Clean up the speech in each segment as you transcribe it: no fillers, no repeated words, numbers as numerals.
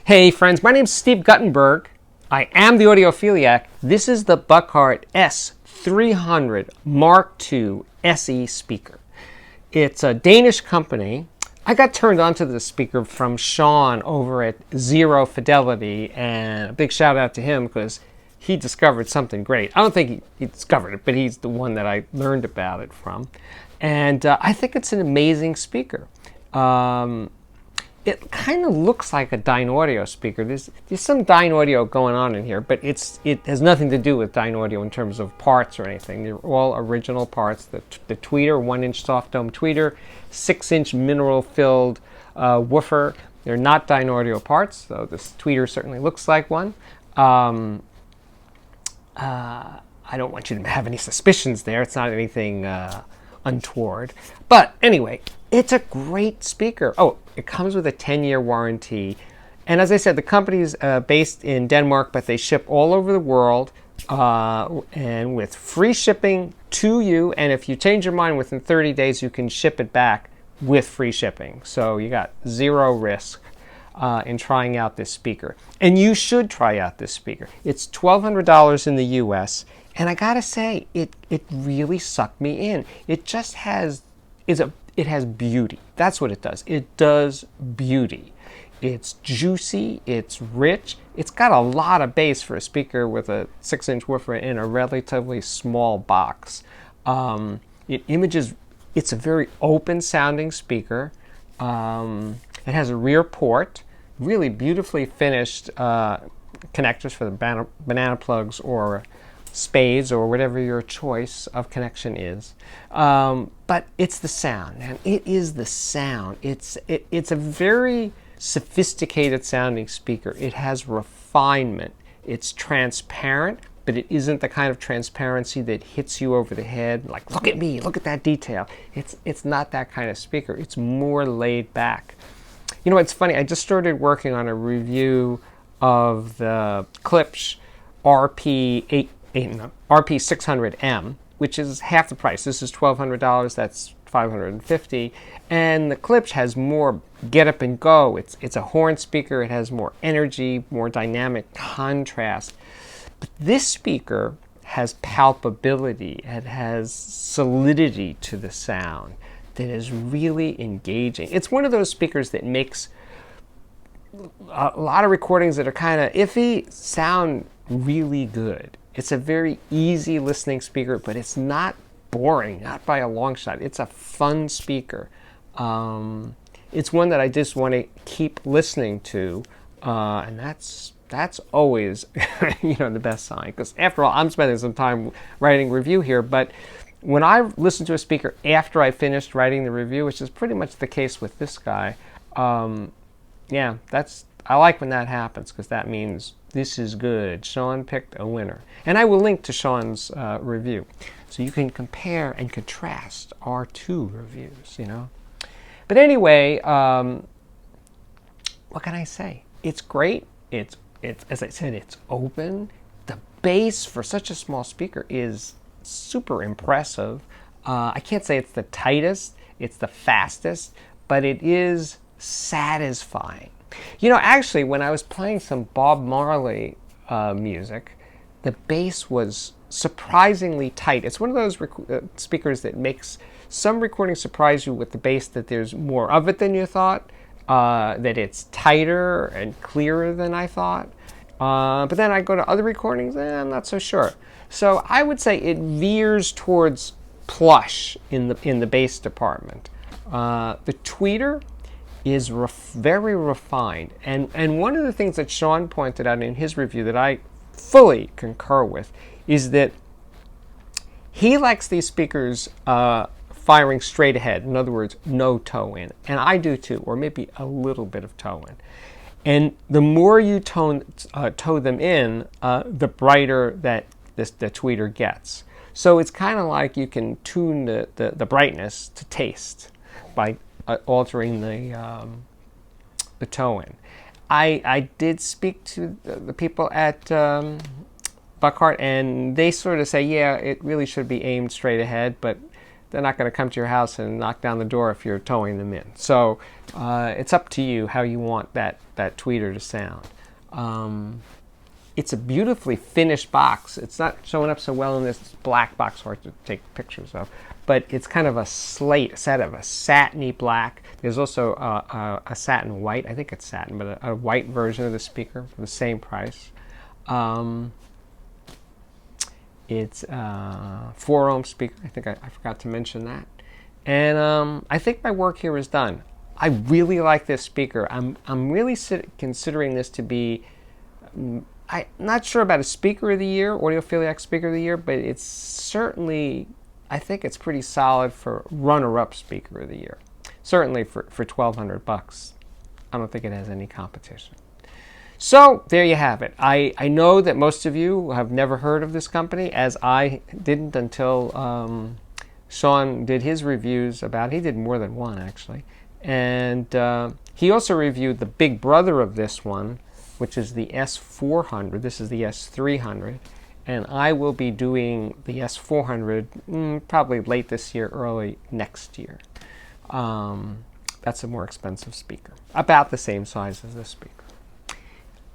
Hey friends, my name's Steve Guttenberg. I am the audiophiliac. This is the Buchardt S300 MkII SE speaker. It's a Danish company. I got turned on to this speaker from Sean over at Zero Fidelity, and a big shout out to him because he discovered something great. I don't think he discovered it, but he's the one that I learned about it from. And I think it's an amazing speaker. It kind of looks like a Dynaudio speaker. There's some Dynaudio going on in here, but it has nothing to do with Dynaudio in terms of parts or anything. They're all original parts. The tweeter, 1-inch soft dome tweeter, 6-inch mineral-filled woofer. They're not Dynaudio parts, though this tweeter certainly looks like one. I don't want you to have any suspicions there. It's not anything untoward. But anyway, it's a great speaker. Oh, it comes with a 10-year warranty. And as I said, the company's based in Denmark, but they ship all over the world and with free shipping to you. And if you change your mind within 30 days, you can ship it back with free shipping. So you got zero risk in trying out this speaker. And you should try out this speaker. It's $1,200 in the US. And I gotta say, it really sucked me in. It just has, it has beauty. That's what it does. It does beauty. It's juicy, it's rich. It's got a lot of bass for a speaker with a 6-inch woofer in a relatively small box. It's a very open sounding speaker. It has a rear port, really beautifully finished connectors for the banana plugs or spades or whatever your choice of connection is. But it's the sound, and it is the sound. It's a very sophisticated sounding speaker. It has refinement. It's transparent, but it isn't the kind of transparency that hits you over the head, like, look at me, look at that detail. It's not that kind of speaker. It's more laid back. You know, it's funny, I just started working on a review of the Klipsch RP600M, which is half the price. This is $1,200, that's $550. And the Klipsch has more get up and go. It's a horn speaker. It has more energy, more dynamic contrast. But this speaker has palpability. It has solidity to the sound that is really engaging. It's one of those speakers that makes a lot of recordings that are kind of iffy sound really good. It's a very easy listening speaker, but it's not boring, not by a long shot. It's a fun speaker. It's one that I just want to keep listening to, and that's always the best sign. Because after all, I'm spending some time writing review here, but when I listen to a speaker after I finished writing the review, which is pretty much the case with this guy, yeah, I like when that happens because that means this is good. Sean picked a winner. And I will link to Sean's review. So you can compare and contrast our two reviews, But anyway, what can I say? It's great. It's as I said, it's open. The bass for such a small speaker is super impressive. I can't say it's the tightest, it's the fastest, but it is satisfying. Actually, when I was playing some Bob Marley music, the bass was surprisingly tight. It's one of those speakers that makes some recordings surprise you with the bass, that there's more of it than you thought, that it's tighter and clearer than I thought. But then I go to other recordings, I'm not so sure. So I would say it veers towards plush in the bass department. The tweeter is very refined. And one of the things that Sean pointed out in his review that I fully concur with is that he likes these speakers firing straight ahead. In other words, no toe in. And I do too, or maybe a little bit of toe in. And the more you toe them in, the brighter that the tweeter gets. So it's kind of like you can tune the brightness to taste by altering the toe in. I did speak to the people at Buchardt, and they sort of say, yeah, it really should be aimed straight ahead, but they're not going to come to your house and knock down the door if you're towing them in. So it's up to you how you want that tweeter to sound. It's a beautifully finished box. It's not showing up so well in this black box hard to take pictures of, but it's kind of a slate, set of a satiny black. There's also a satin white, I think it's satin, but a white version of the speaker for the same price. It's a 4-ohm speaker. I think I forgot to mention that. And I think my work here is done. I really like this speaker. I'm really considering this to be, I'm not sure about a speaker of the year, audiophiliac speaker of the year, but it's certainly, I think it's pretty solid for runner-up speaker of the year. Certainly for $1,200. I don't think it has any competition. So there you have it. I know that most of you have never heard of this company, as I didn't until Sean did his reviews about it. He did more than one, actually. And he also reviewed the big brother of this one, which is the S400. This is the S300. And I will be doing the S400 probably late this year, early next year. That's a more expensive speaker. About the same size as this speaker.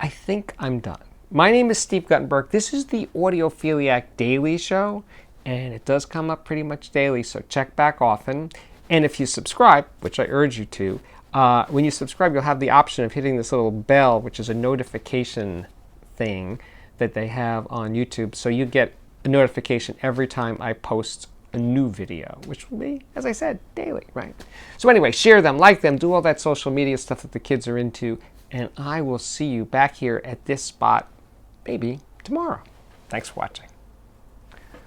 I think I'm done. My name is Steve Guttenberg. This is the Audiophiliac Daily Show, and it does come up pretty much daily, so check back often. And if you subscribe, which I urge you to, when you subscribe, you'll have the option of hitting this little bell, which is a notification thing that they have on YouTube. So you get a notification every time I post a new video, which will be, as I said, daily, right? So anyway, share them, like them, do all that social media stuff that the kids are into, and I will see you back here at this spot maybe tomorrow. Thanks for watching.